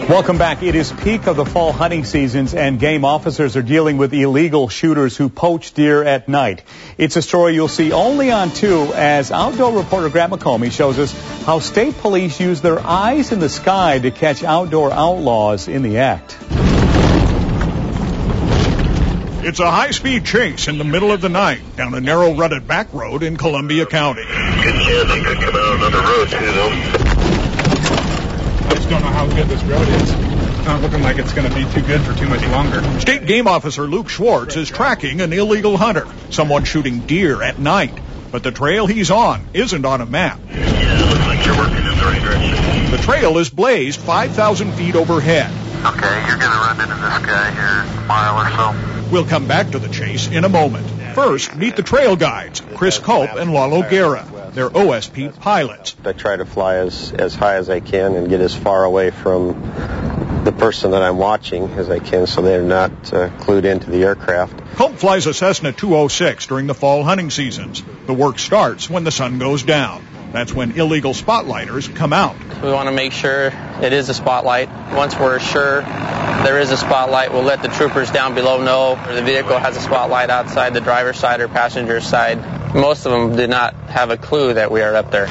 Welcome back. It is peak of the fall hunting seasons, and game officers are dealing with illegal shooters who poach deer at night. It's a story you'll see only on 2 as outdoor reporter Grant McComey shows us how state police use their eyes in the sky to catch outdoor outlaws in the act. It's a high-speed chase in the middle of the night down a narrow rutted back road in Columbia County. Good chance they could come out another road too, though. I just don't know how good this road is. It's not looking like it's going to be too good for too much longer. State Game Officer Luke Schwartz is tracking an illegal hunter, someone shooting deer at night. But the trail he's on isn't on a map. Yeah, it looks like you're working in the right direction. The trail is blazed 5,000 feet overhead. Okay, you're going to run into this guy here in a mile or so. We'll come back to the chase in a moment. First, meet the trail guides, Chris Culp and Lalo Guerra. They're OSP pilots. I try to fly as high as I can and get as far away from the person that I'm watching as I can so they're not clued into the aircraft. Culp flies a Cessna 206 during the fall hunting seasons. The work starts when the sun goes down. That's when illegal spotlighters come out. We want to make sure it is a spotlight. Once we're sure there is a spotlight, we'll let the troopers down below know the vehicle has a spotlight outside the driver's side or passenger's side. Most of them did not have a clue that we are up there.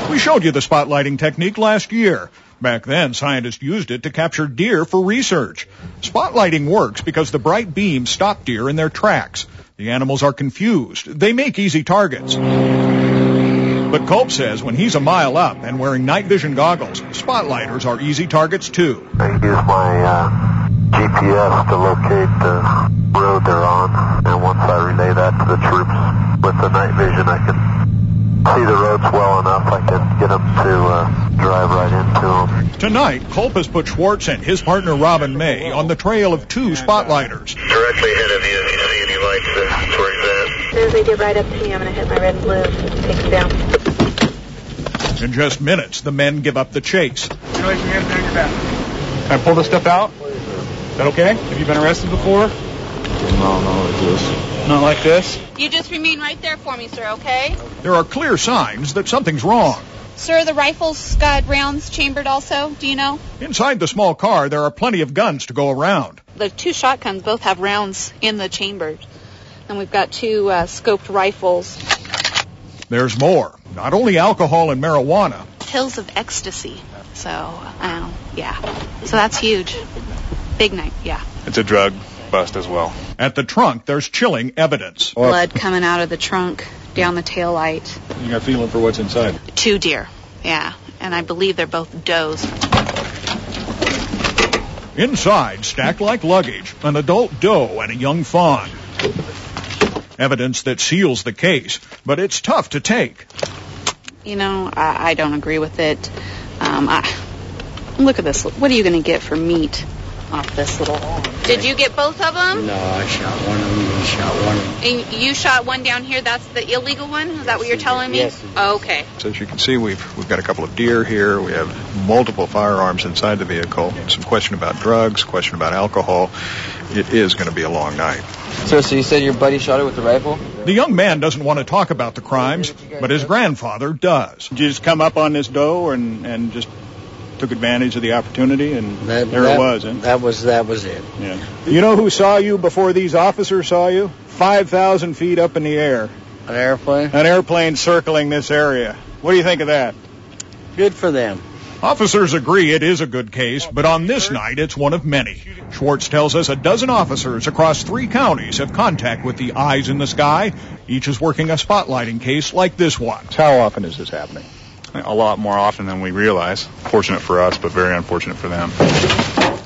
We showed you the spotlighting technique last year. Back then, scientists used it to capture deer for research. Spotlighting works because the bright beams stop deer in their tracks. The animals are confused. They make easy targets. But Culp says when he's a mile up and wearing night vision goggles, spotlighters are easy targets too. I use my GPS to locate the road they're on, and once I relay that to the troops with the night vision, I can see the roads well enough I can get them to drive right into them. Tonight, Culp has put Schwartz and his partner Robin May on the trail of 2 spotlighters. Directly ahead of you, if you see any lights towards that. As soon as they get right up to me, I'm going to hit my red and blue, take them down. In just minutes, the men give up the chase. Can I pull this stuff out? Is that okay? Have you been arrested before? No, like this. Not like this? You just remain right there for me, sir, okay? There are clear signs that something's wrong. Sir, the rifle's got rounds chambered also, do you know? Inside the small car, there are plenty of guns to go around. The 2 shotguns both have rounds in the chambers. And we've got 2 scoped rifles. There's more. Not only alcohol and marijuana. Pills of ecstasy. So, yeah. So that's huge. Big night, yeah. It's a drug bust as well. At the trunk, there's chilling evidence. Blood coming out of the trunk, down the tail light. You got a feeling for what's inside? 2 deer, yeah. And I believe they're both does. Inside, stacked like luggage, an adult doe and a young fawn. Evidence that seals the case, but it's tough to take. You know, I don't agree with it. Look at this. What are you going to get for meat off this little... Did you get both of them? No, I shot one of them and shot one of them. And you shot one down here? That's the illegal one? Is that what you're telling me? Yes. Oh, okay. So as you can see, we've got a couple of deer here. We have multiple firearms inside the vehicle. Some question about drugs, question about alcohol. It is going to be a long night. Sir, so you said your buddy shot it with the rifle? The young man doesn't want to talk about the crimes, but his grandfather does. Did you just come up on this doe and just took advantage of the opportunity, and there it was? Huh? That was it. Yeah. You know who saw you before these officers saw you? 5,000 feet up in the air. An airplane? An airplane circling this area. What do you think of that? Good for them. Officers agree it is a good case, but on this night, it's one of many. Schwartz tells us a dozen officers across 3 counties have contact with the eyes in the sky. Each is working a spotlighting case like this one. How often is this happening? A lot more often than we realize. Fortunate for us, but very unfortunate for them.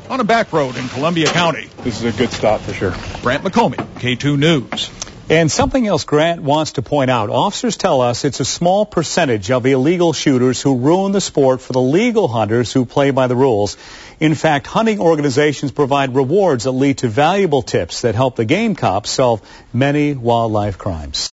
On a back road in Columbia County. This is a good stop for sure. Grant McComey, K2 News. And something else Grant wants to point out. Officers tell us it's a small percentage of illegal shooters who ruin the sport for the legal hunters who play by the rules. In fact, hunting organizations provide rewards that lead to valuable tips that help the game cops solve many wildlife crimes.